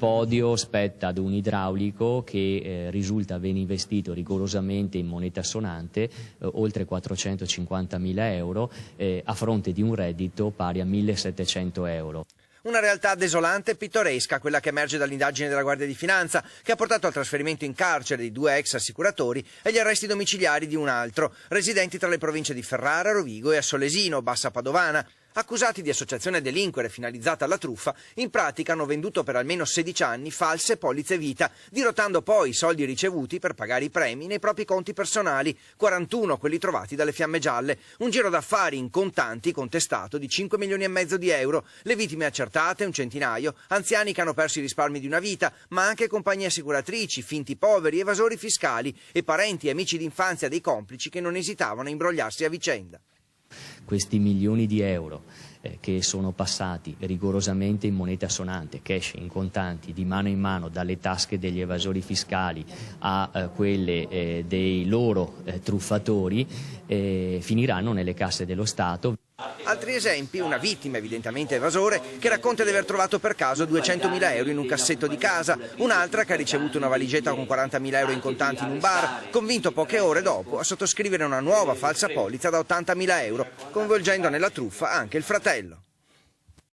custodio spetta ad un idraulico che risulta ben investito rigorosamente in moneta sonante, oltre 450.000 euro, a fronte di un reddito pari a 1.700 euro. Una realtà desolante e pittoresca, quella che emerge dall'indagine della Guardia di Finanza, che ha portato al trasferimento in carcere di 2 ex assicuratori e agli arresti domiciliari di un altro, residenti tra le province di Ferrara, Rovigo e Assolesino, Bassa Padovana. Accusati di associazione a delinquere finalizzata alla truffa, in pratica hanno venduto per almeno 16 anni false polizze vita, dirottando poi i soldi ricevuti per pagare i premi nei propri conti personali, 41 quelli trovati dalle Fiamme Gialle, un giro d'affari in contanti contestato di 5 milioni e mezzo di euro, le vittime accertate un centinaio, anziani che hanno perso i risparmi di una vita, ma anche compagnie assicuratrici, finti poveri, evasori fiscali e parenti e amici d'infanzia dei complici che non esitavano a imbrogliarsi a vicenda. Questi milioni di euro che sono passati rigorosamente in moneta sonante, cash, in contanti, di mano in mano dalle tasche degli evasori fiscali a quelle dei loro truffatori, finiranno nelle casse dello Stato. Altri esempi, una vittima evidentemente evasore che racconta di aver trovato per caso 200.000 euro in un cassetto di casa, un'altra che ha ricevuto una valigetta con 40.000 euro in contanti in un bar, convinto poche ore dopo a sottoscrivere una nuova falsa polizza da 80.000 euro, coinvolgendo nella truffa anche il fratello.